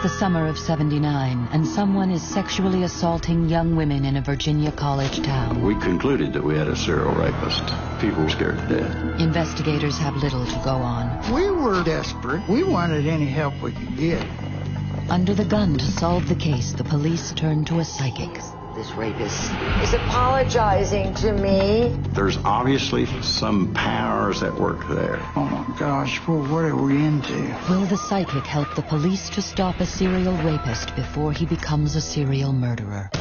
the summer of '79, and someone is sexually assaulting young women in a Virginia college town. We concluded that we had a serial rapist. People were scared to death. Investigators have little to go on. We were desperate. We wanted any help we could get. Under the gun to solve the case, the police turn to a psychic. This rapist is apologizing to me. There's obviously some powers at work there. Oh my gosh, well, what are we into? Will the psychic help the police to stop a serial rapist before he becomes a serial murderer?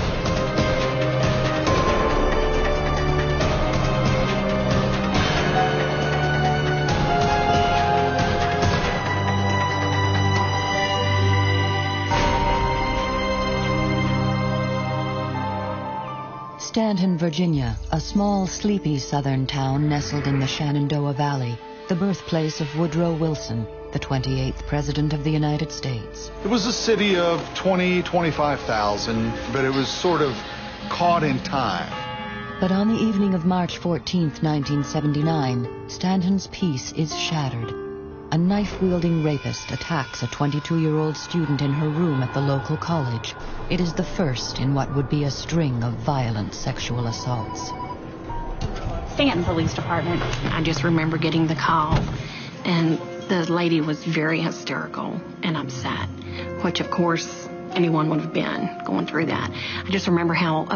Stanton, Virginia, a small, sleepy southern town nestled in the Shenandoah Valley, the birthplace of Woodrow Wilson, the 28th President of the United States. It was a city of 25,000, but it was sort of caught in time. But on the evening of March 14th, 1979, Stanton's peace is shattered. A knife-wielding rapist attacks a 22-year-old student in her room at the local college. It is the first in what would be a string of violent sexual assaults. Stanton Police Department. I just remember getting the call, and the lady was very hysterical and upset, which, of course, anyone would have been going through that. I just remember how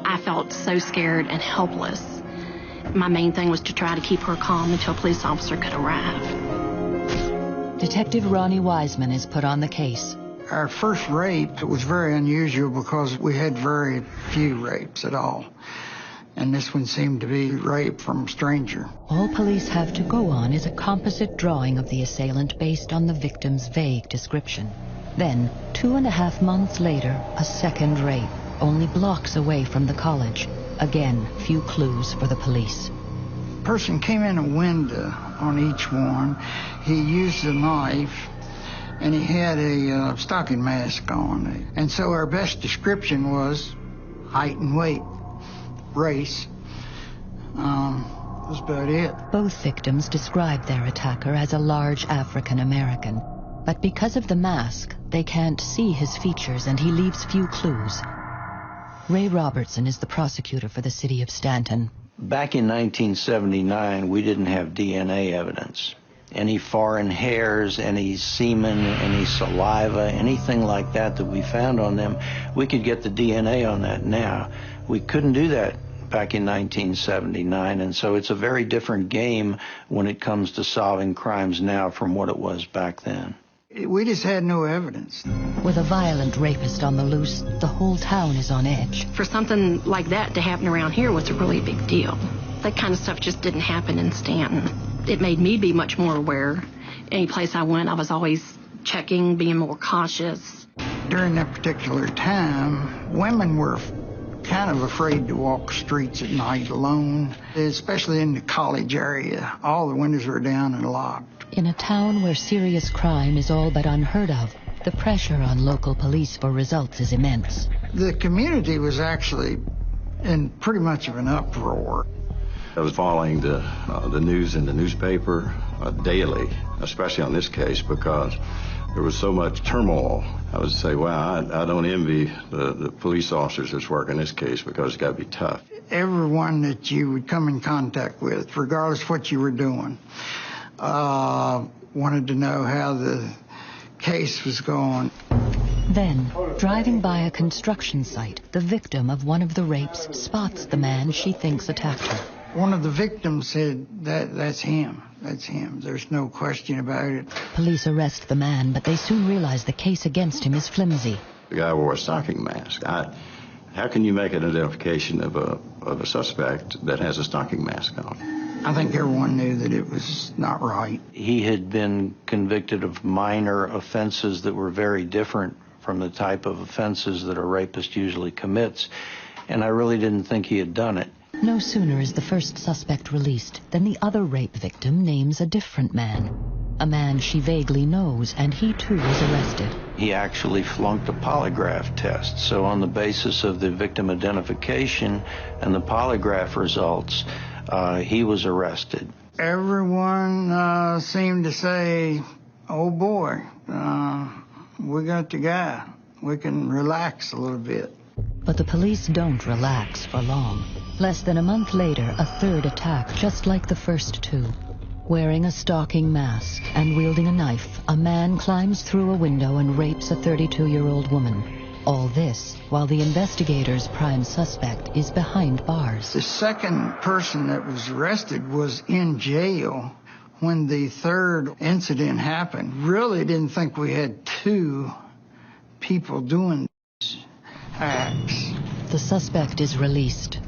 I felt so scared and helpless. My main thing was to try to keep her calm until a police officer could arrive. Detective Ronnie Wiseman is put on the case. Our first rape was very unusual because we had very few rapes at all. And this one seemed to be rape from a stranger. All police have to go on is a composite drawing of the assailant based on the victim's vague description. Then, 2.5 months later, a second rape, only blocks away from the college. Again, few clues for the police. Person came in a window on each one. He used a knife, and he had a stocking mask on. And so our best description was height and weight, race. That's about it. Both victims described their attacker as a large African American. But because of the mask, they can't see his features, and he leaves few clues. Ray Robertson is the prosecutor for the city of Stanton. Back in 1979, we didn't have DNA evidence. Any foreign hairs, any semen, any saliva, anything like that we found on them, we could get the DNA on that now. We couldn't do that back in 1979, and so it's a very different game when it comes to solving crimes now from what it was back then. We just had no evidence. With a violent rapist on the loose, the whole town is on edge. For something like that to happen around here was a really big deal. That kind of stuff just didn't happen in Stanton. It made me be much more aware. Any place I went, I was always checking, being more cautious. During that particular time, women were kind of afraid to walk streets at night alone, especially in the college area. All the windows were down and locked. In a town where serious crime is all but unheard of, the pressure on local police for results is immense. The community was actually in pretty much of an uproar. I was following the news in the newspaper daily, especially on this case, because there was so much turmoil. I would say, wow, I don't envy the police officers that's working this case, because it's got to be tough. Everyone that you would come in contact with, regardless of what you were doing, wanted to know how the case was going. Then, driving by a construction site, the victim of one of the rapes spots the man she thinks attacked her. One of the victims said, that's him. That's him. There's no question about it. Police arrest the man, but they soon realize the case against him is flimsy. The guy wore a stocking mask. How can you make an identification of a suspect that has a stocking mask on? I think everyone knew that it was not right. He had been convicted of minor offenses that were very different from the type of offenses that a rapist usually commits, and I really didn't think he had done it. No sooner is the first suspect released than the other rape victim names a different man. A man she vaguely knows, and he too is arrested. He actually flunked a polygraph test, so on the basis of the victim identification and the polygraph results, he was arrested. Everyone seemed to say, oh boy, we got the guy. We can relax a little bit. But the police don't relax for long. Less than a month later, a third attack, just like the first two. Wearing a stalking mask and wielding a knife, a man climbs through a window and rapes a 32-year-old woman. All this while the investigators' prime suspect is behind bars. The second person that was arrested was in jail when the third incident happened. Really didn't think we had two people doing acts. The suspect is released.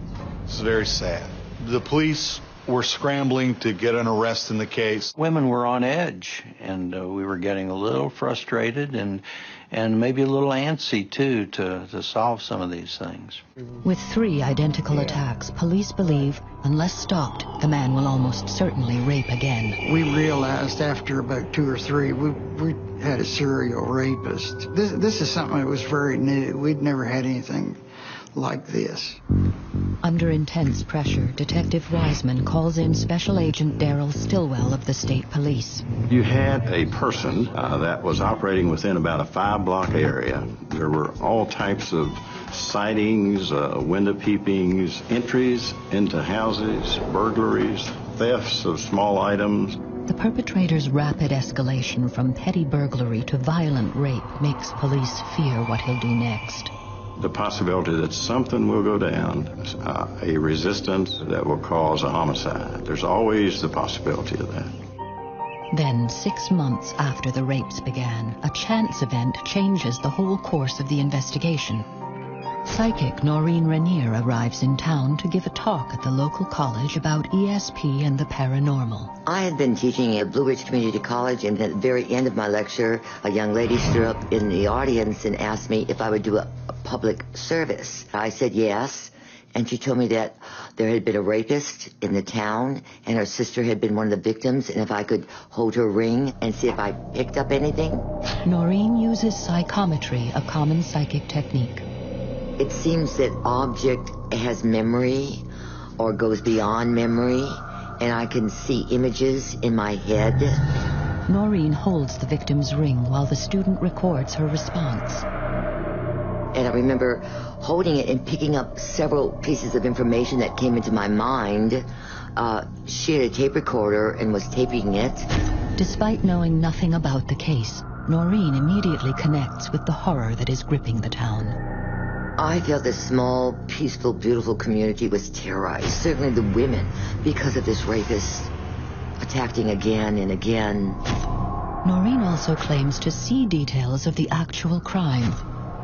It's very sad. The police were scrambling to get an arrest in the case. Women were on edge, and we were getting a little frustrated and maybe a little antsy, too, to solve some of these things. With 3 identical attacks, police believe, unless stopped, the man will almost certainly rape again. We realized after about 2 or 3, we had a serial rapist. This is something that was very new. We'd never had anything like this. Under intense pressure, Detective Wiseman calls in Special Agent Darrell Stillwell of the State Police. You had a person that was operating within about a 5-block area. There were all types of sightings, window peepings, entries into houses, burglaries, thefts of small items. The perpetrator's rapid escalation from petty burglary to violent rape makes police fear what he'll do next. The possibility that something will go down, a resistance that will cause a homicide. There's always the possibility of that. Then, 6 months after the rapes began, a chance event changes the whole course of the investigation. Psychic Norine Reneer arrives in town to give a talk at the local college about ESP and the paranormal. I had been teaching at Blue Ridge Community College, and at the very end of my lecture, a young lady stood up in the audience and asked me if I would do a public service. I said yes, and she told me that there had been a rapist in the town, and her sister had been one of the victims, and if I could hold her ring and see if I picked up anything. Norine uses psychometry, a common psychic technique. It seems that object has memory or goes beyond memory, and I can see images in my head. Norine holds the victim's ring while the student records her response. And I remember holding it and picking up several pieces of information that came into my mind. She had a tape recorder and was taping it. Despite knowing nothing about the case, Norine immediately connects with the horror that is gripping the town. I felt this small, peaceful, beautiful community was terrorized, certainly the women, because of this rapist attacking again and again. Norine also claims to see details of the actual crime.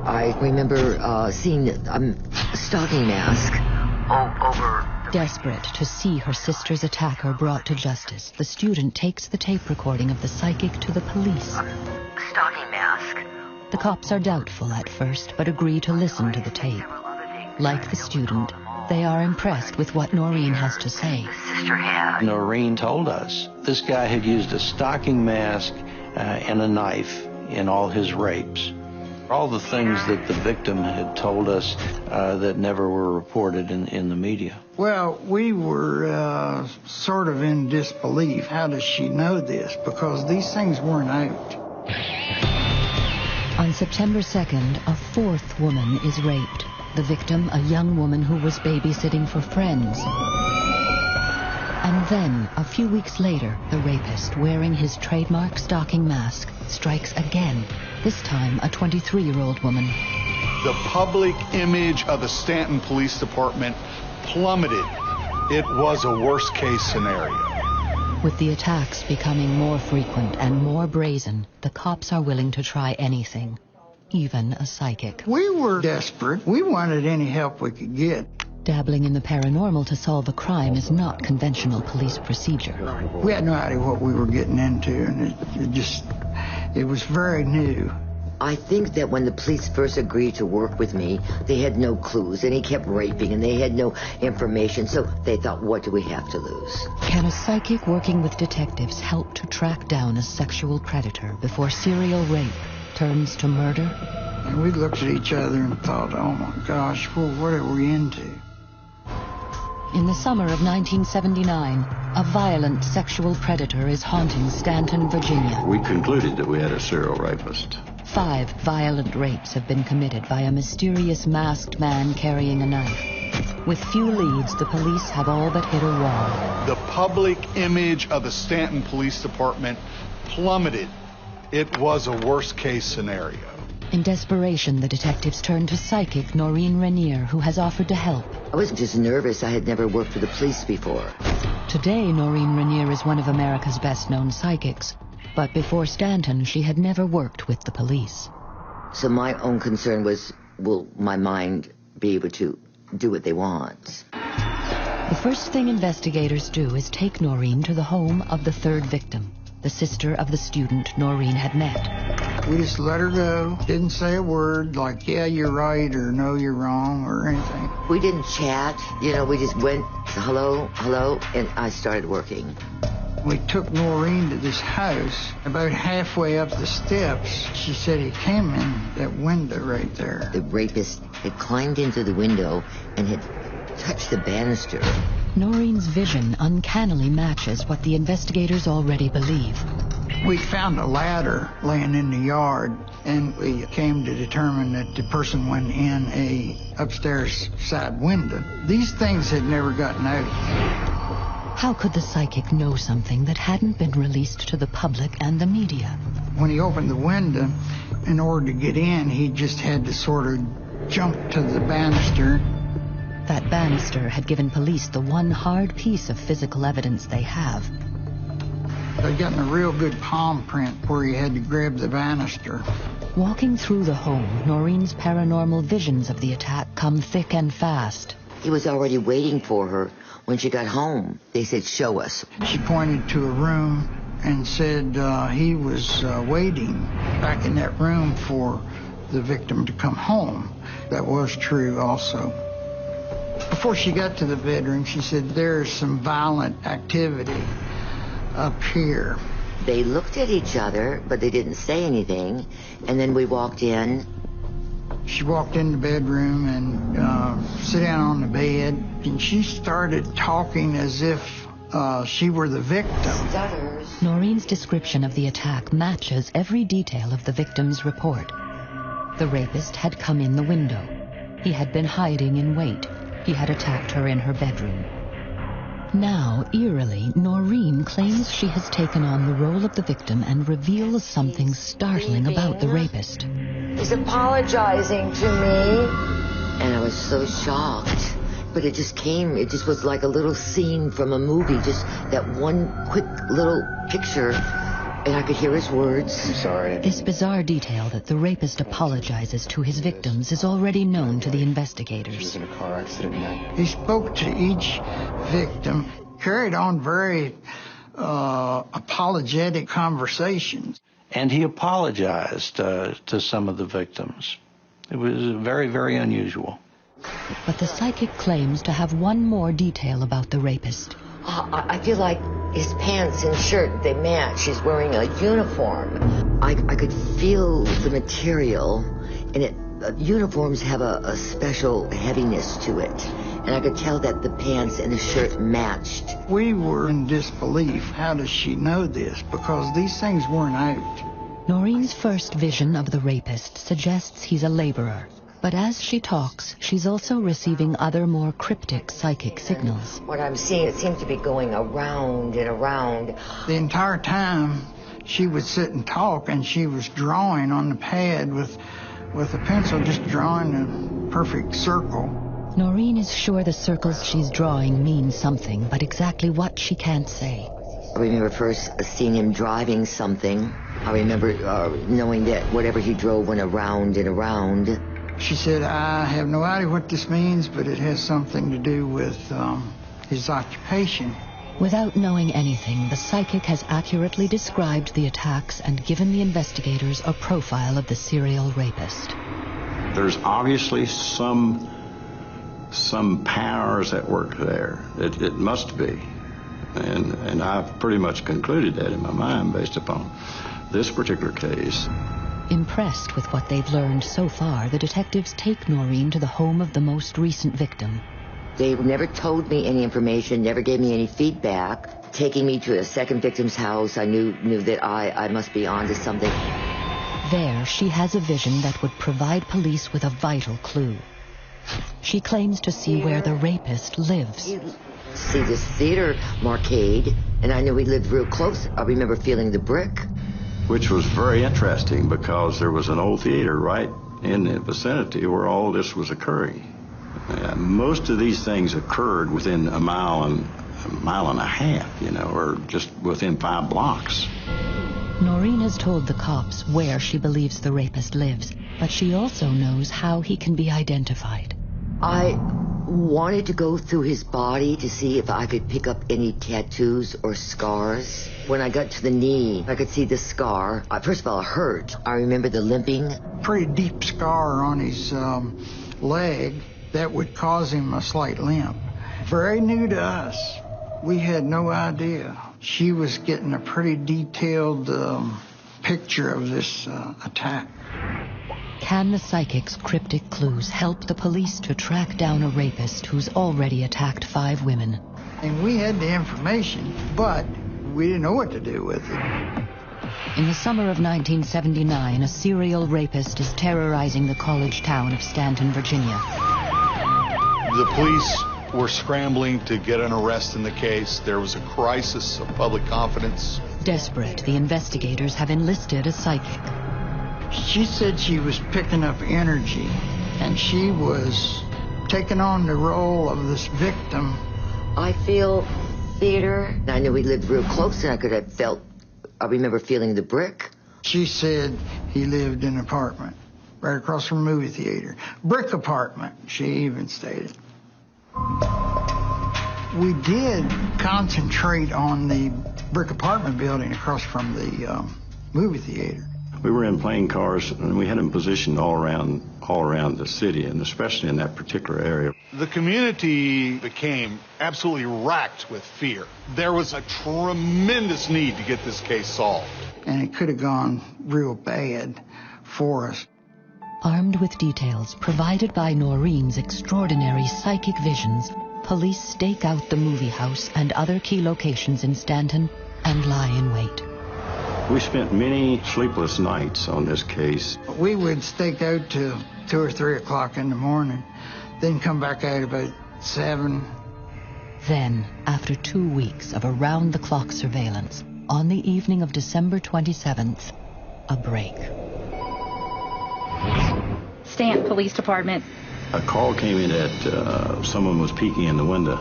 I remember seeing a stalking mask over. Desperate to see her sister's attacker brought to justice, the student takes the tape recording of the psychic to the police. Stalking mask. The cops are doubtful at first, but agree to listen to the tape. Like the student, they are impressed with what Norine has to say. Norine told us this guy had used a stalking mask and a knife in all his rapes. All the things that the victim had told us that never were reported in the media. Well, we were sort of in disbelief. How does she know this? Because these things weren't out. On September 2nd, a 4th woman is raped. The victim, a young woman who was babysitting for friends. And then, a few weeks later, the rapist, wearing his trademark stalking mask, strikes again, this time a 23-year-old woman. The public image of the Stanton Police Department plummeted. It was a worst-case scenario. With the attacks becoming more frequent and more brazen, the cops are willing to try anything, even a psychic. We were desperate. We wanted any help we could get. Dabbling in the paranormal to solve a crime is not conventional police procedure. We had no idea what we were getting into, and it was very new. I think that when the police first agreed to work with me, they had no clues, and he kept raping, and they had no information, so they thought, what do we have to lose? Can a psychic working with detectives help to track down a sexual predator before serial rape turns to murder? And we looked at each other and thought, oh my gosh, well, what are we into? In the summer of 1979, a violent sexual predator is haunting Stanton, Virginia. We concluded that we had a serial rapist. 5 violent rapes have been committed by a mysterious masked man carrying a knife. With few leads, the police have all but hit a wall. The public image of the Stanton Police Department plummeted. It was a worst-case scenario. In desperation, the detectives turn to psychic Norine Reneer, who has offered to help. I was just nervous. I had never worked for the police before. Today, Norine Reneer is one of America's best-known psychics. But before Stanton, she had never worked with the police. So my own concern was, will my mind be able to do what they want? The first thing investigators do is take Norine to the home of the third victim, the sister of the student Norine had met. We just let her go. Didn't say a word like, yeah, you're right, or no, you're wrong, or anything. We didn't chat. We just went, hello, hello, and I started working. We took Norine to this house. About halfway up the steps, she said he came in that window right there. The rapist had climbed into the window and had touched the banister. Norine's vision uncannily matches what the investigators already believe. We found a ladder laying in the yard, and we came to determine that the person went in a upstairs side window. These things had never gotten out. How could the psychic know something that hadn't been released to the public and the media? When he opened the window, in order to get in, he just had to sort of jump to the banister. That banister had given police the one hard piece of physical evidence they have. They'd gotten a real good palm print where he had to grab the banister. Walking through the home, Norine's paranormal visions of the attack come thick and fast. He was already waiting for her when she got home. They said, show us. She pointed to a room and said he was waiting back in that room for the victim to come home. That was true also. Before she got to the bedroom, she said, there's some violent activity up here. They looked at each other, but they didn't say anything. And then we walked in. She walked in the bedroom and sat down on the bed, and she started talking as if she were the victim. Stutters. Norine's description of the attack matches every detail of the victim's report. The rapist had come in the window. He had been hiding in wait. He had attacked her in her bedroom. Now, eerily, Norine claims she has taken on the role of the victim and reveals something startling about the rapist. He's apologizing to me. And I was so shocked. But it just was like a little scene from a movie, just that one quick little picture, and I could hear his words. I'm sorry. This bizarre detail that the rapist apologizes to his victims is already known to the investigators. She was in a car accident. He spoke to each victim, carried on very apologetic conversations. And he apologized to some of the victims. It was very, very unusual. But the psychic claims to have one more detail about the rapist. I feel like his pants and shirt, they match. He's wearing a uniform. I could feel the material, and uniforms have a special heaviness to it. And I could tell that the pants and the shirt matched. We were in disbelief. How does she know this? Because these things weren't out. Norine's first vision of the rapist suggests he's a laborer. But as she talks, she's also receiving other more cryptic psychic signals. What I'm seeing, it seems to be going around and around. The entire time, she would sit and talk, and she was drawing on the pad with a pencil, just drawing a perfect circle. Norine is sure the circles she's drawing mean something, but exactly what she can't say. I remember first seeing him driving something. I remember knowing that whatever he drove went around and around. She said, I have no idea what this means, but it has something to do with his occupation. Without knowing anything, the psychic has accurately described the attacks and given the investigators a profile of the serial rapist. There's obviously some powers at work there. It must be. And I've pretty much concluded that in my mind based upon this particular case. Impressed with what they've learned so far, the detectives take Norine to the home of the most recent victim. They never told me any information, never gave me any feedback. Taking me to a second victim's house, I knew that I must be on to something. There, she has a vision that would provide police with a vital clue. She claims to see where the rapist lives. See this theater marquade, and I knew he lived real close. I remember feeling the brick. Which was very interesting because there was an old theater right in the vicinity where all this was occurring. Most of these things occurred within a mile and a half, or just within 5 blocks. Norine has told the cops where she believes the rapist lives, but she also knows how he can be identified. I wanted to go through his body to see if I could pick up any tattoos or scars. When I got to the knee, I could see the scar. First of all, it hurt. I remember the limping. Pretty deep scar on his leg that would cause him a slight limp. Very new to us. We had no idea. She was getting a pretty detailed picture of this attack. Can the psychic's cryptic clues help the police to track down a rapist who's already attacked 5 women? And we had the information, but we didn't know what to do with it. In the summer of 1979, a serial rapist is terrorizing the college town of Stanton, Virginia. The police were scrambling to get an arrest in the case. There was a crisis of public confidence. Desperate, the investigators have enlisted a psychic. She said she was picking up energy, and she was taking on the role of this victim. I feel theater. I knew he lived real close, and I remember feeling the brick. She said he lived in an apartment right across from a movie theater. Brick apartment, she even stated. We did concentrate on the brick apartment building across from the movie theater. We were in plane cars, and we had them positioned all around the city, and especially in that particular area. The community became absolutely racked with fear. There was a tremendous need to get this case solved. And it could have gone real bad for us. Armed with details provided by Norine's extraordinary psychic visions, police stake out the movie house and other key locations in Stanton and lie in wait. We spent many sleepless nights on this case. We would stake out till 2 or 3 o'clock in the morning, then come back out about 7. Then, after 2 weeks of around-the-clock surveillance, on the evening of December 27th, a break. Stanton Police Department. A call came in that someone was peeking in the window.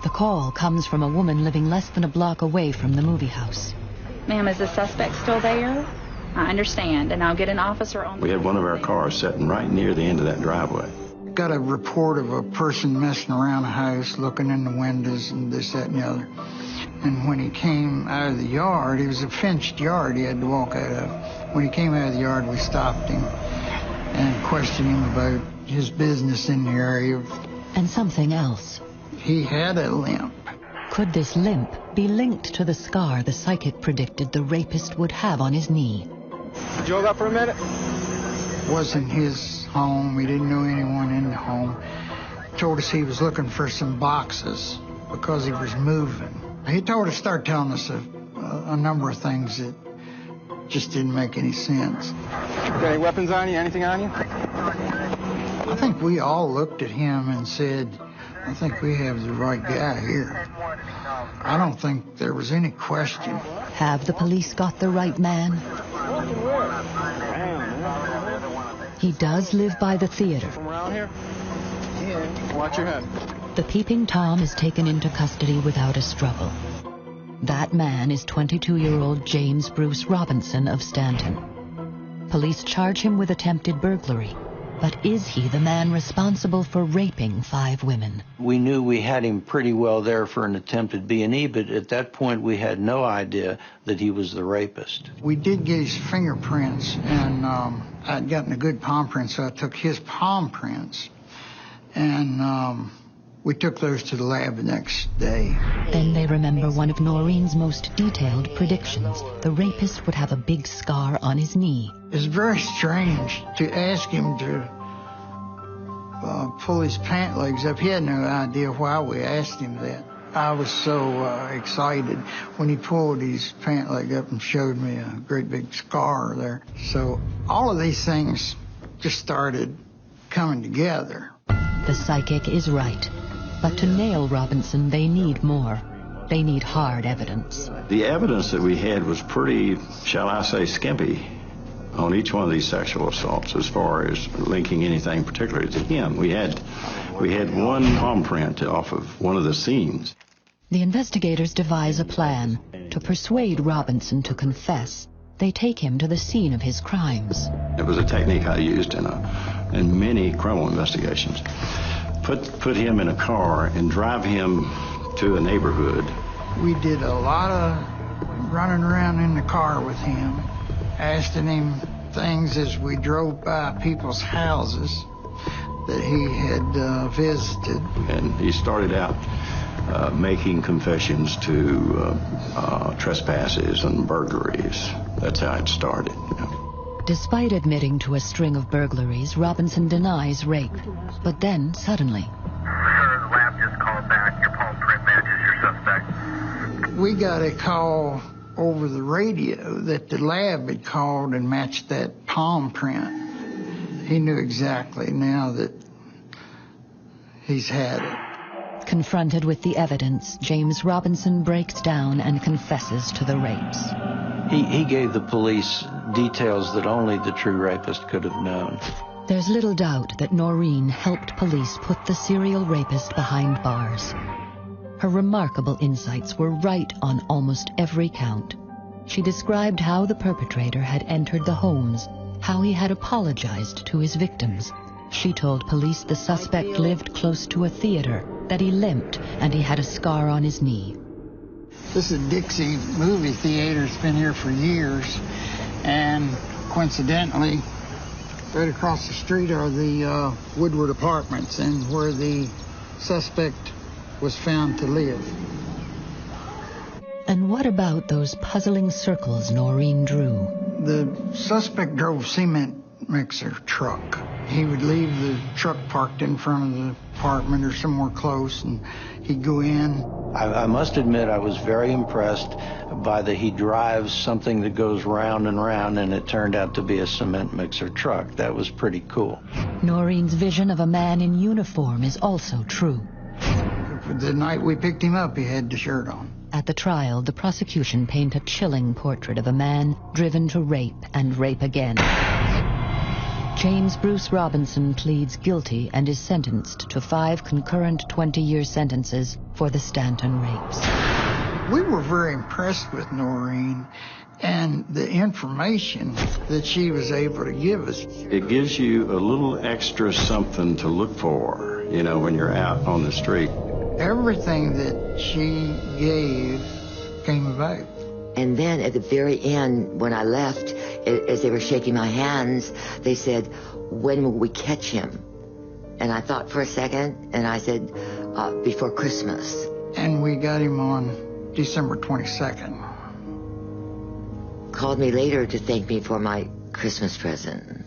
The call comes from a woman living less than a block away from the movie house. Ma'am, is the suspect still there? I understand, and I'll get an officer on. We had one of our cars sitting right near the end of that driveway. Got a report of a person messing around the house, looking in the windows and this, that, and the other. And when he came out of the yard, it was a fenced yard he had to walk out of. When he came out of the yard, we stopped him and questioned him about his business in the area. And something else. He had a limp. Could this limp be linked to the scar the psychic predicted the rapist would have on his knee? Did you hold up for a minute? Wasn't his home. We didn't know anyone in the home. Told us he was looking for some boxes because he was moving. He told us, start telling us a number of things that just didn't make any sense. Got any weapons on you? Anything on you? I think we all looked at him and said, I think we have the right guy here. I don't think there was any question. Have the police got the right man? He does live by the theater. From around here? Yeah. Watch your head. The Peeping Tom is taken into custody without a struggle. That man is 22-year-old James Bruce Robinson of Stanton. Police charge him with attempted burglary. But is he the man responsible for raping 5 women? We knew we had him pretty well there for an attempted B&E, but at that point we had no idea that he was the rapist. We did get his fingerprints, and I'd gotten a good palm print, so I took his palm prints, and we took those to the lab the next day. Then they remember one of Norine's most detailed predictions. The rapist would have a big scar on his knee. It's very strange to ask him to pull his pant legs up. He had no idea why we asked him that. I was so excited when he pulled his pant leg up and showed me a great big scar there. So all of these things just started coming together. The psychic is right. But to nail Robinson, they need more. They need hard evidence. The evidence that we had was pretty, shall I say, skimpy on each one of these sexual assaults as far as linking anything particularly to him. We had one palm print off of one of the scenes. The investigators devise a plan. To persuade Robinson to confess, they take him to the scene of his crimes. It was a technique I used in many criminal investigations. Put him in a car and drive him to a neighborhood. We did a lot of running around in the car with him, asking him things as we drove by people's houses that he had visited. And he started out making confessions to trespasses and burglaries. That's how it started. Despite admitting to a string of burglaries, Robinson denies rape. But then, suddenly... Sir, the lab just called back. Your palm print matches your suspect. We got a call over the radio that the lab had called and matched that palm print. He knew exactly now that he's had it. Confronted with the evidence, James Robinson breaks down and confesses to the rapes. He gave the police details that only the true rapist could have known. There's little doubt that Norine helped police put the serial rapist behind bars. Her remarkable insights were right on almost every count. She described how the perpetrator had entered the homes, how he had apologized to his victims. She told police the suspect lived close to a theater, that he limped, and he had a scar on his knee. This is Dixie movie theater. It's been here for years. And coincidentally, right across the street are the Woodward Apartments, and where the suspect was found to live. And what about those puzzling circles Norine drew? The suspect drove a cement mixer truck. He would leave the truck parked in front of the apartment or somewhere close, and he'd go in. I must admit I was very impressed by he drives something that goes round and round, and it turned out to be a cement mixer truck. That was pretty cool. Norine's vision of a man in uniform is also true. The night we picked him up, he had the shirt on. At the trial, the prosecution paint a chilling portrait of a man driven to rape and rape again. James Bruce Robinson pleads guilty and is sentenced to 5 concurrent 20-year sentences for the Stanton rapes. We were very impressed with Norine and the information that she was able to give us. It gives you a little extra something to look for, when you're out on the street. Everything that she gave came about. And then at the very end, when I left, as they were shaking my hands, they said, "When will we catch him?" And I thought for a second, and I said, "Before Christmas." And we got him on December 22nd. Called me later to thank me for my Christmas present.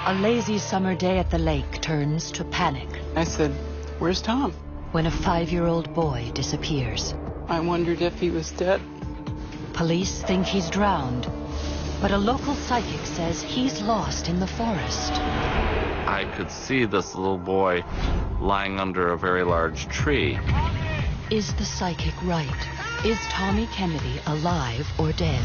A lazy summer day at the lake turns to panic I said, "Where's Tom?" when a 5-year-old boy disappears. I wondered if he was dead. Police think he's drowned, but a local psychic says he's lost in the forest. I could see this little boy lying under a very large tree. Is the psychic right? Is Tommy Kennedy alive or dead?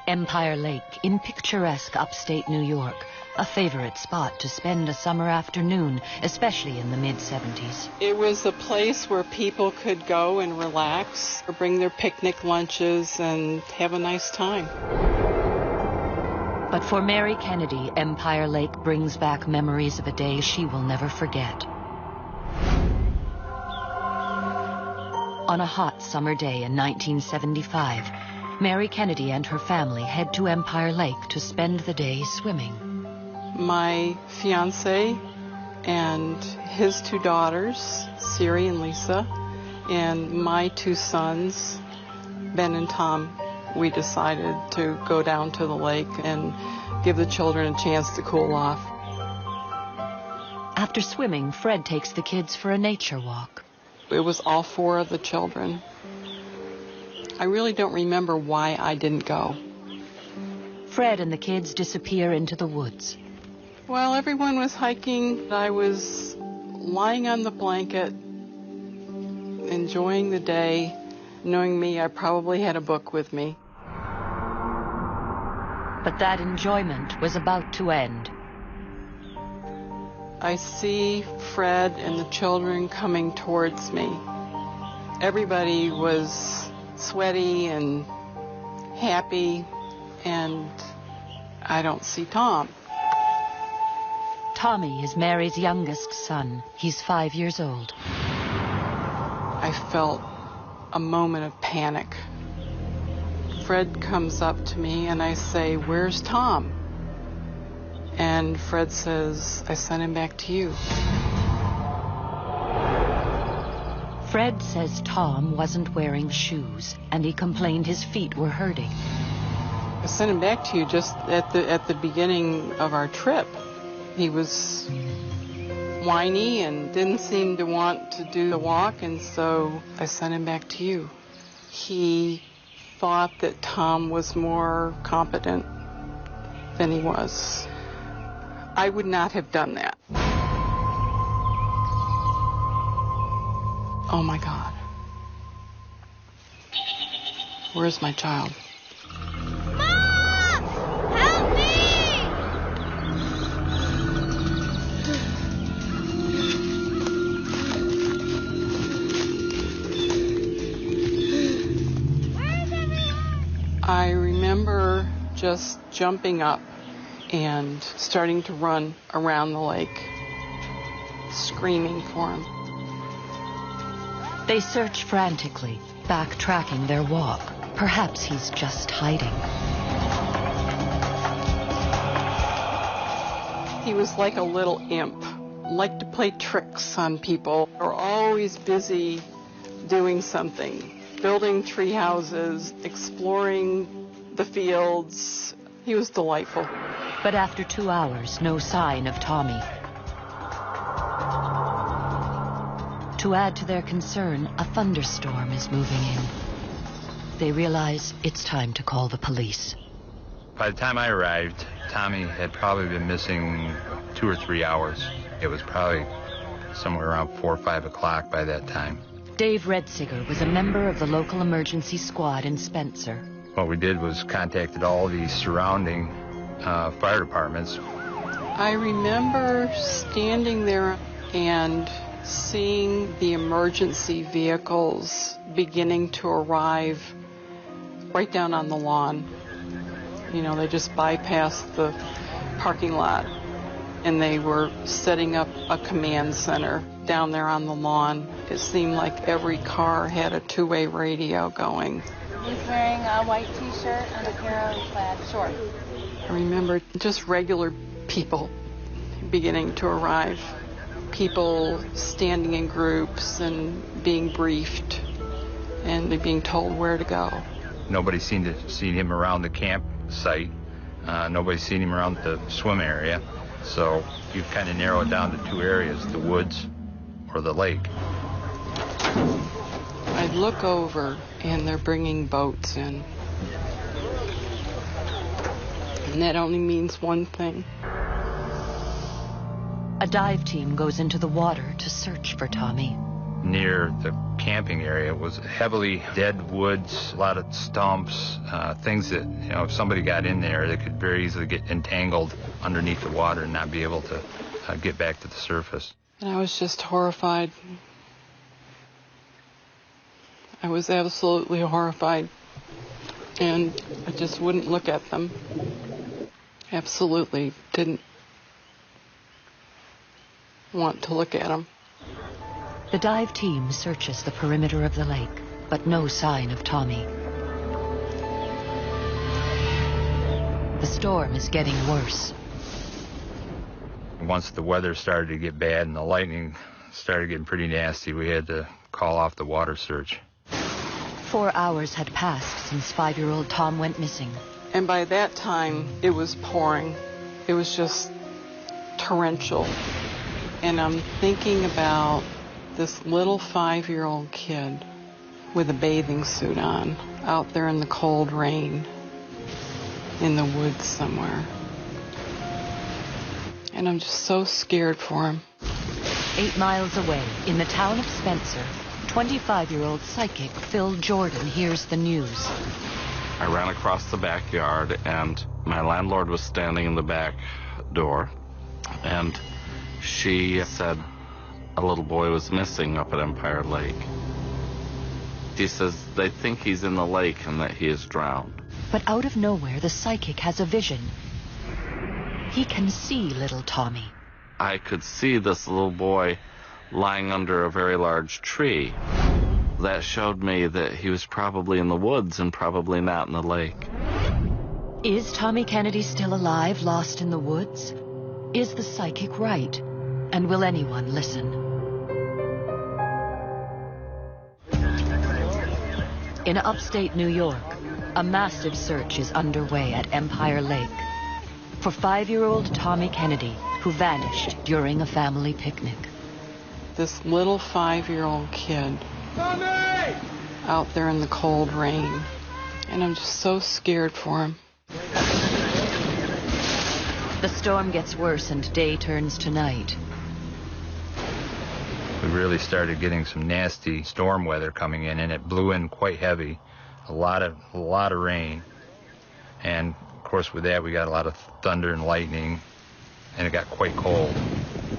Empire Lake, in picturesque upstate New York, a favorite spot to spend a summer afternoon, especially in the mid-70s. It was a place where people could go and relax, or bring their picnic lunches and have a nice time. But for Mary Kennedy, Empire Lake brings back memories of a day she will never forget. On a hot summer day in 1975, Mary Kennedy and her family head to Empire Lake to spend the day swimming. My fiancé and his 2 daughters, Siri and Lisa, and my 2 sons, Ben and Tom, we decided to go down to the lake and give the children a chance to cool off. After swimming, Fred takes the kids for a nature walk. It was all 4 of the children. I really don't remember why I didn't go. Fred and the kids disappear into the woods. While everyone was hiking, I was lying on the blanket, enjoying the day. Knowing me, I probably had a book with me. But that enjoyment was about to end. I see Fred and the children coming towards me. Everybody was sweaty and happy, and I don't see Tom. Tommy is Mary's youngest son. He's 5 years old. I felt a moment of panic. Fred comes up to me and I say, "Where's Tom?" And Fred says, "I sent him back to you." Fred says Tom wasn't wearing shoes, and he complained his feet were hurting. I sent him back to you just at the beginning of our trip. He was whiny and didn't seem to want to do the walk, and so I sent him back to you. He thought that Tom was more competent than he was. I would not have done that. Oh my God. Where's my child? Mom! Help me! Where's everyone? I remember just jumping up and starting to run around the lake, screaming for him. They search frantically, backtracking their walk. Perhaps he's just hiding. He was like a little imp, liked to play tricks on people, or always busy doing something, building tree houses, exploring the fields. He was delightful. But after 2 hours, no sign of Tommy. To add to their concern, a thunderstorm is moving in. They realize it's time to call the police. By the time I arrived, Tommy had probably been missing 2 or 3 hours. It was probably somewhere around 4 or 5 o'clock by that time. Dave Redsiger was a member of the local emergency squad in Spencer. What we did was contacted all the surrounding fire departments. I remember standing there and seeing the emergency vehicles beginning to arrive right down on the lawn. You know, they just bypassed the parking lot and they were setting up a command center down there on the lawn. It seemed like every car had a two-way radio going. He's wearing a white t-shirt and a pair of plaid shorts. I remember just regular people beginning to arrive. People standing in groups and being briefed and being told where to go. Nobody seemed to see him around the campsite. Nobody's seen him around the swim area. So you kind of narrow it down to 2 areas, the woods or the lake. I look over and they're bringing boats in. And that only means one thing. A dive team goes into the water to search for Tommy. near the camping area was heavily dead woods, a lot of stumps, things that, you know, if somebody got in there, they could very easily get entangled underneath the water and not be able to get back to the surface. And I was just horrified. I was absolutely horrified. And I just wouldn't look at them. Absolutely didn't want to look at them. The dive team searches the perimeter of the lake, but no sign of Tommy. The storm is getting worse. Once the weather started to get bad and the lightning started getting pretty nasty, we had to call off the water search. 4 hours had passed since 5-year-old Tom went missing. And by that time, it was pouring. It was just torrential. And I'm thinking about this little 5-year-old kid with a bathing suit on, out there in the cold rain, in the woods somewhere. And I'm just so scared for him. 8 miles away, in the town of Spencer, 25-year-old psychic Phil Jordan hears the news. I ran across the backyard, and my landlord was standing in the back door, and she said a little boy was missing up at Empire Lake. She says they think he's in the lake and that he is drowned. But out of nowhere, the psychic has a vision. He can see little Tommy. I could see this little boy lying under a very large tree. That showed me that he was probably in the woods and probably not in the lake. Is Tommy Kennedy still alive, lost in the woods? Is the psychic right? And will anyone listen? In upstate New York, a massive search is underway at Empire Lake for 5-year-old Tommy Kennedy, who vanished during a family picnic. This little 5-year-old kid out there in the cold rain. And I'm just so scared for him. The storm gets worse and day turns to night. We really started getting some nasty storm weather coming in, and it blew in quite heavy. A lot of rain. And of course with that we got a lot of thunder and lightning, and it got quite cold.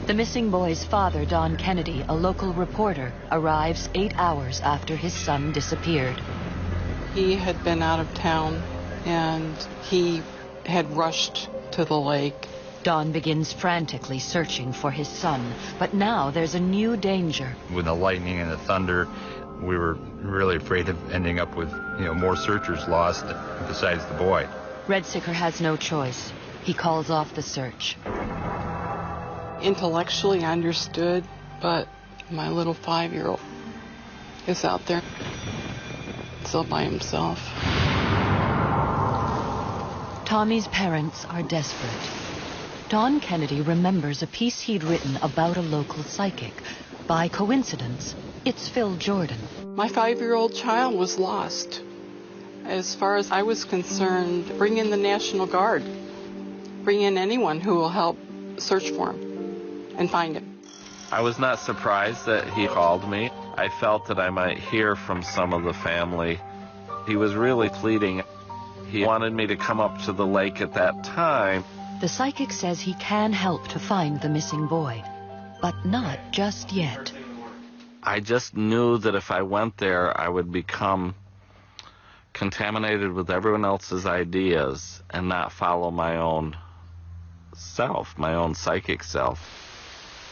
The missing boy's father, Don Kennedy, a local reporter, arrives 8 hours after his son disappeared. He had been out of town, and he had rushed to the lake. Don begins frantically searching for his son, but now there's a new danger. With the lightning and the thunder, we were really afraid of ending up with, more searchers lost besides the boy. Redsicker has no choice. He calls off the search. Intellectually I understood, but my little 5-year-old is out there still by himself. Tommy's parents are desperate. Don Kennedy remembers a piece he'd written about a local psychic. By coincidence, it's Phil Jordan. My 5-year-old child was lost. As far as I was concerned, bring in the National Guard. Bring in anyone who will help search for him and find him. I was not surprised that he called me. I felt that I might hear from some of the family. He was really pleading. He wanted me to come up to the lake at that time. The psychic says he can help to find the missing boy, but not just yet. I just knew that if I went there, I would become contaminated with everyone else's ideas and not follow my own self, my own psychic self.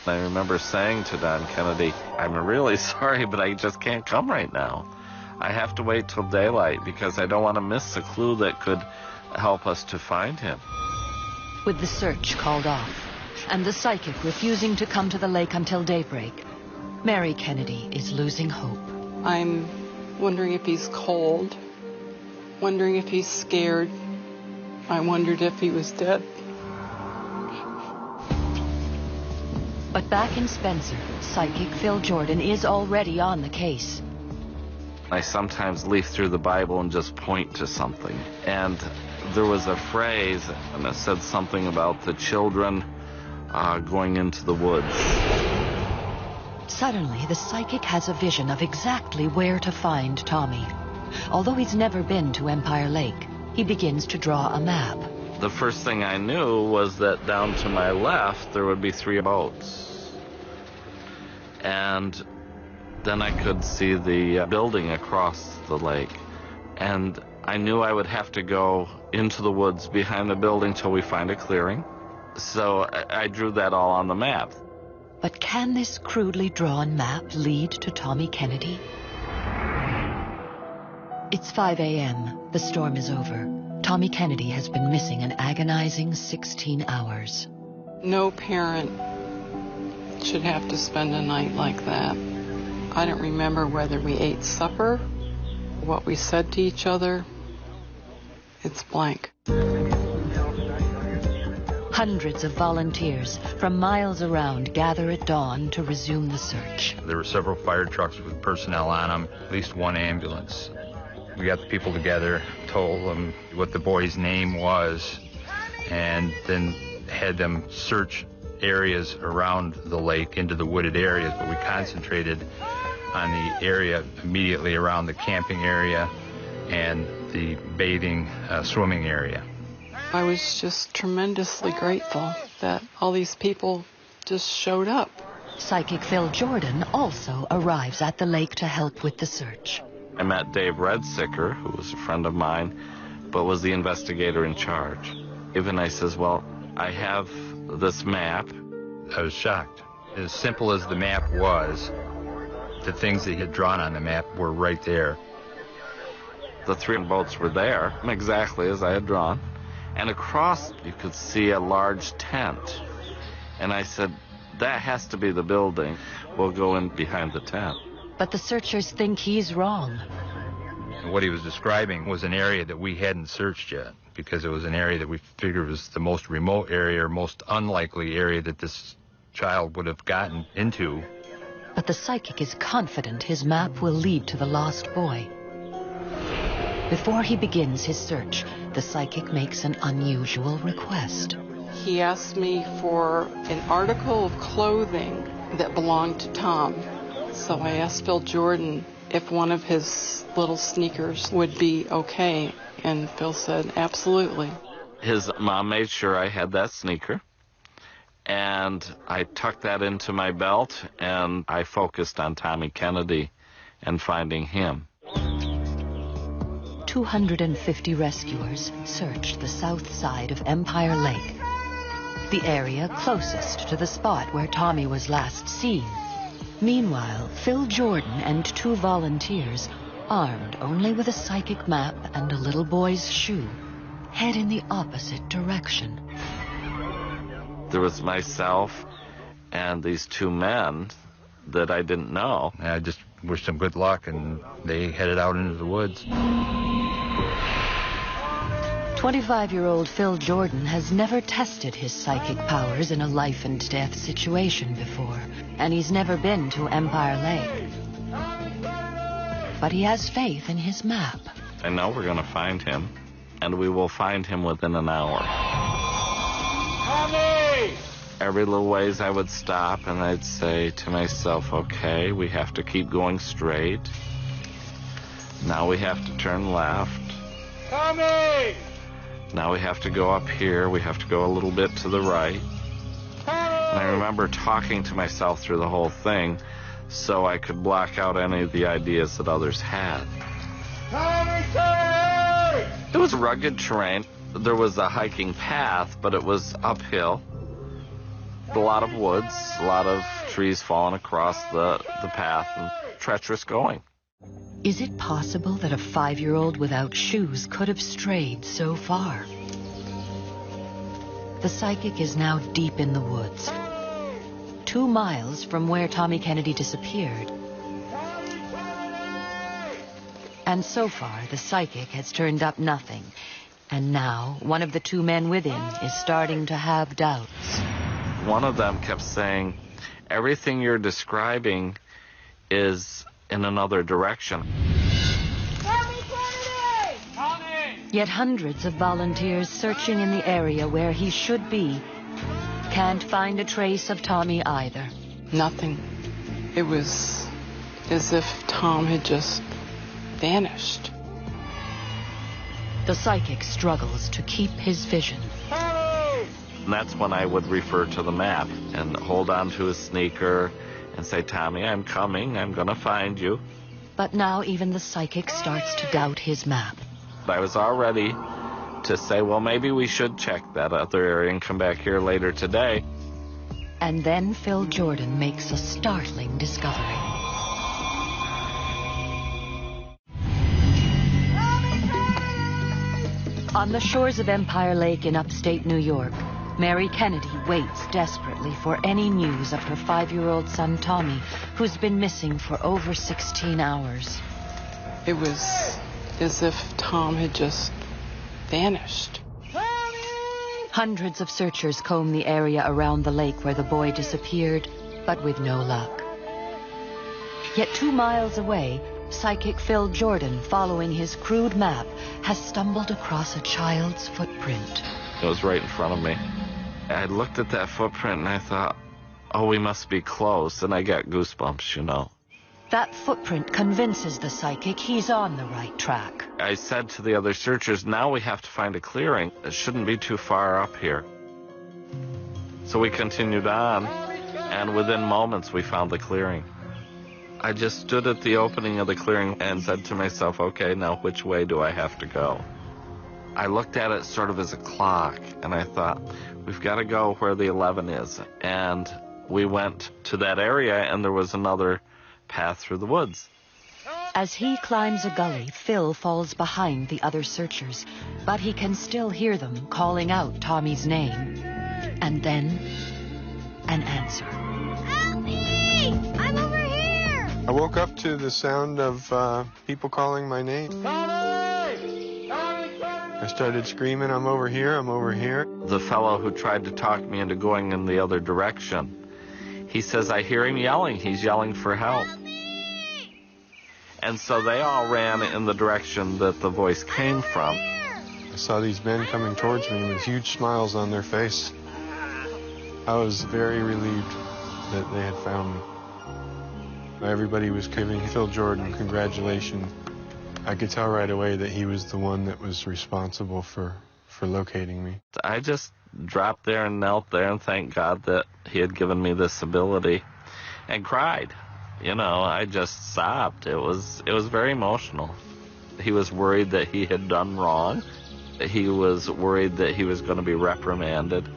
I remember saying to Don Kennedy, I'm really sorry, but I just can't come right now. I have to wait till daylight because I don't want to miss a clue that could help us to find him. With the search called off, and the psychic refusing to come to the lake until daybreak, Mary Kennedy is losing hope. I'm wondering if he's cold, wondering if he's scared. I wondered if he was dead. But back in Spencer, psychic Phil Jordan is already on the case. I sometimes leaf through the Bible and just point to something. And there was a phrase, and it said something about the children going into the woods. Suddenly, the psychic has a vision of exactly where to find Tommy. Although he's never been to Empire Lake, he begins to draw a map. The first thing I knew was that down to my left there would be 3 boats. And then I could see the building across the lake. And I knew I would have to go into the woods behind the building till we find a clearing. So I drew that all on the map. But can this crudely drawn map lead to Tommy Kennedy? It's 5 a.m. The storm is over. Tommy Kennedy has been missing an agonizing 16 hours. No parent should have to spend a night like that. I don't remember whether we ate supper, what we said to each other. It's blank. Hundreds of volunteers from miles around gather at dawn to resume the search. There were several fire trucks with personnel on them, at least 1 ambulance. We got the people together, told them what the boy's name was, and then had them search areas around the lake into the wooded areas, but we concentrated on the area immediately around the camping area and the bathing, swimming area. I was just tremendously grateful that all these people just showed up. Psychic Phil Jordan also arrives at the lake to help with the search. I met Dave Redsicker, who was a friend of mine, but was the investigator in charge. Even I says, well, I have this map. I was shocked. As simple as the map was, the things that he had drawn on the map were right there. The 3 boats were there, exactly as I had drawn. And across, you could see a large tent. And I said, that has to be the building. We'll go in behind the tent. But the searchers think he's wrong. And what he was describing was an area that we hadn't searched yet, because it was an area that we figured was the most remote area, or most unlikely area that this child would have gotten into. But the psychic is confident his map will lead to the lost boy. Before he begins his search, the psychic makes an unusual request. He asked me for an article of clothing that belonged to Tom. So I asked Phil Jordan if one of his little sneakers would be okay, and Phil said, absolutely. His mom made sure I had that sneaker, and I tucked that into my belt, and I focused on Tommy Kennedy and finding him. 250 rescuers searched the south side of Empire Lake, the area closest to the spot where Tommy was last seen. Meanwhile, Phil Jordan and 2 volunteers, armed only with a psychic map and a little boy's shoe, head in the opposite direction. There was myself and these 2 men that I didn't know. I just wished them good luck, and they headed out into the woods. 25-year-old Phil Jordan has never tested his psychic powers in a life-and-death situation before, and he's never been to Empire Lake. But he has faith in his map. I know we're going to find him, and we will find him within an hour. Tommy! Every little ways I would stop, and I'd say to myself, okay, we have to keep going straight. Now we have to turn left. Tommy! Now we have to go up here. We have to go a little bit to the right. And I remember talking to myself through the whole thing so I could block out any of the ideas that others had. Tommy! It was rugged terrain. There was a hiking path, but it was uphill. A lot of woods, a lot of trees falling across the path, and treacherous going. Is it possible that a 5-year-old without shoes could have strayed so far? The psychic is now deep in the woods, 2 miles from where Tommy Kennedy disappeared. And so far, the psychic has turned up nothing. And now, one of the 2 men with him is starting to have doubts. One of them kept saying, everything you're describing is in another direction. Yet hundreds of volunteers searching in the area where he should be can't find a trace of Tommy either. Nothing. It was as if Tom had just vanished. The psychic struggles to keep his vision. And that's when I would refer to the map and hold on to his sneaker and say, Tommy, I'm coming, I'm going to find you. But now even the psychic starts to doubt his map. I was all ready to say, well, maybe we should check that other area and come back here later today. And then Phil Jordan makes a startling discovery. On the shores of Empire Lake in upstate New York, Mary Kennedy waits desperately for any news of her 5-year-old son Tommy, who's been missing for over 16 hours. It was as if Tom had just vanished. Hundreds of searchers comb the area around the lake where the boy disappeared, but with no luck. Yet 2 miles away, psychic Phil Jordan, following his crude map, has stumbled across a child's footprint. It was right in front of me. I looked at that footprint and I thought, oh, we must be close, and I got goosebumps, you know. That footprint convinces the psychic he's on the right track. I said to the other searchers, now we have to find a clearing. It shouldn't be too far up here. So we continued on, and within moments we found the clearing. I just stood at the opening of the clearing and said to myself, okay, now which way do I have to go? I looked at it sort of as a clock, and I thought, we've got to go where the 11 is. And we went to that area, and there was another path through the woods. As he climbs a gully, Phil falls behind the other searchers, but he can still hear them calling out Tommy's name. And then, an answer. Help me! I'm over here! I woke up to the sound of people calling my name. I started screaming, I'm over here, I'm over here. The fellow who tried to talk me into going in the other direction, he says, I hear him yelling. He's yelling for help. And so they all ran in the direction that the voice came from. I saw these men coming towards me with huge smiles on their face. I was very relieved that they had found me. Everybody was giving Phil Jordan congratulations. I could tell right away that he was the one that was responsible for locating me. I just dropped there and knelt there and thanked God that he had given me this ability and cried. You know, I just sobbed. It was very emotional. He was worried that he had done wrong. He was worried that he was going to be reprimanded.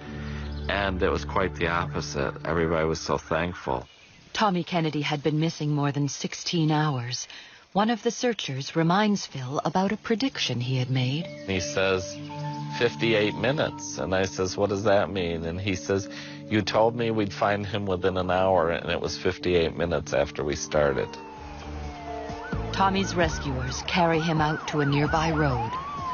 And it was quite the opposite. Everybody was so thankful. Tommy Kennedy had been missing more than 16 hours. One of the searchers reminds Phil about a prediction he had made. He says, 58 minutes. And I says, what does that mean? And he says, you told me we'd find him within an hour, and it was 58 minutes after we started. Tommy's rescuers carry him out to a nearby road.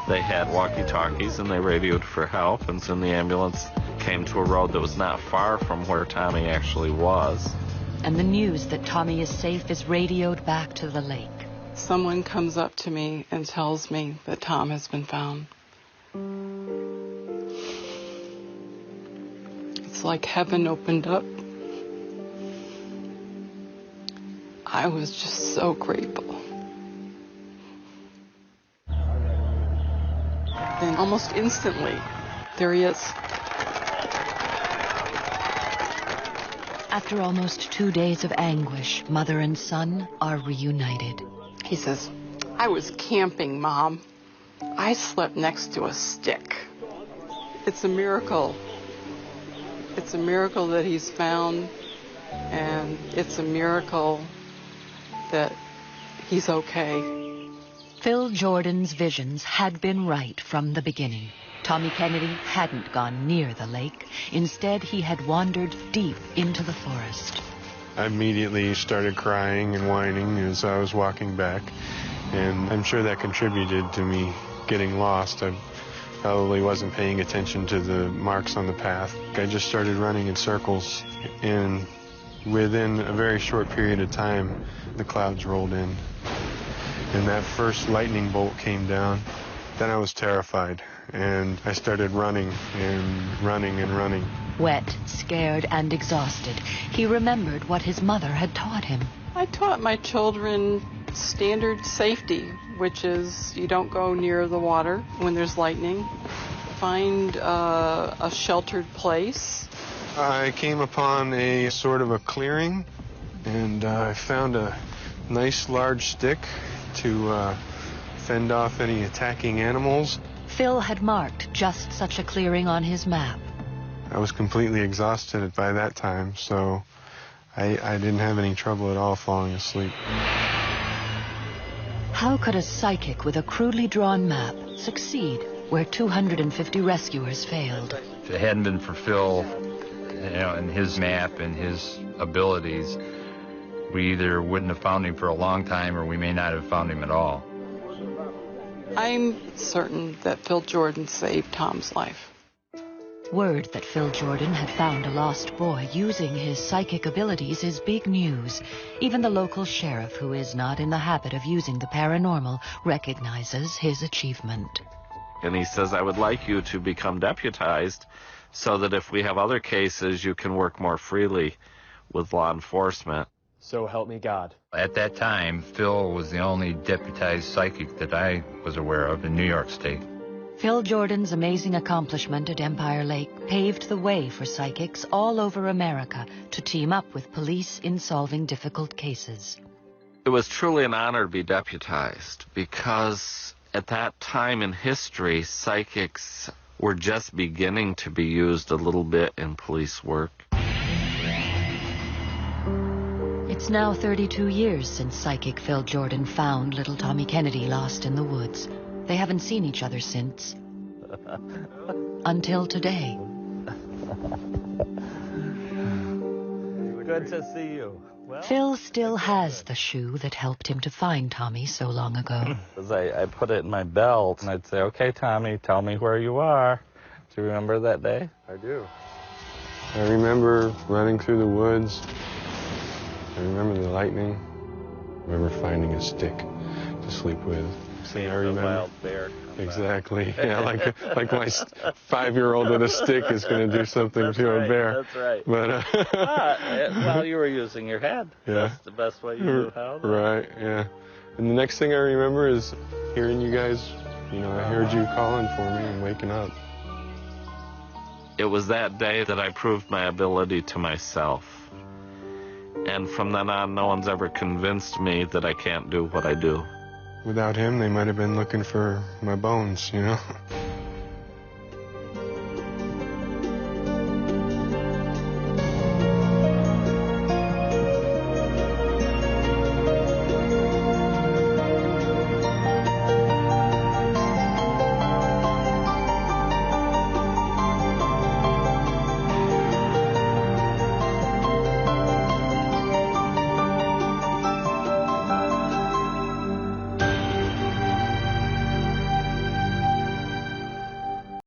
They had walkie-talkies, and they radioed for help, and soon the ambulance came to a road that was not far from where Tommy actually was. And the news that Tommy is safe is radioed back to the lake. Someone comes up to me and tells me that Tom has been found. It's like heaven opened up. I was just so grateful. Then almost instantly, there he is. After almost 2 days of anguish, mother and son are reunited. He says, I was camping, Mom. I slept next to a stick. It's a miracle. It's a miracle that he's found, and it's a miracle that he's okay. Phil Jordan's visions had been right from the beginning. Tommy Kennedy hadn't gone near the lake. Instead, he had wandered deep into the forest. I immediately started crying and whining as I was walking back, and I'm sure that contributed to me getting lost. I probably wasn't paying attention to the marks on the path. I just started running in circles, and within a very short period of time, the clouds rolled in. And that first lightning bolt came down. Then I was terrified. and I started running and running and running. Wet, scared, and exhausted, he remembered what his mother had taught him. I taught my children standard safety, which is you don't go near the water when there's lightning. Find a sheltered place. I came upon a sort of a clearing, and I found a nice large stick to fend off any attacking animals. Phil had marked just such a clearing on his map. I was completely exhausted by that time, so I didn't have any trouble at all falling asleep. How could a psychic with a crudely drawn map succeed where 250 rescuers failed? If it hadn't been for Phil, and his map and his abilities, we either wouldn't have found him for a long time or we may not have found him at all. I'm certain that Phil Jordan saved Tom's life. Word that Phil Jordan had found a lost boy using his psychic abilities is big news. Even the local sheriff, who is not in the habit of using the paranormal, recognizes his achievement. And he says, I would like you to become deputized so that if we have other cases, you can work more freely with law enforcement. So help me God. At that time, Phil was the only deputized psychic that I was aware of in New York State. Phil Jordan's amazing accomplishment at Empire Lake paved the way for psychics all over America to team up with police in solving difficult cases. It was truly an honor to be deputized because at that time in history, psychics were just beginning to be used a little bit in police work. It's now 32 years since psychic Phil Jordan found little Tommy Kennedy lost in the woods. They haven't seen each other since. Until today. Good to see you. Well, Phil still has the shoe that helped him to find Tommy so long ago. I put it in my belt, and I'd say, okay, Tommy, tell me where you are. Do you remember that day? I do. I remember running through the woods. I remember the lightning. I remember finding a stick to sleep with. Seeing I remember. the wild bear. Exactly. Yeah, like my 5-year-old with a stick is going to do something to a bear. That's right. But well, you were using your head. Yeah. That's the best way you knew how. Right. Yeah. And the next thing I remember is hearing you guys. I heard you calling for me and waking up. It was that day that I proved my ability to myself. And from then on, no one's ever convinced me that I can't do what I do. Without him, they might have been looking for my bones,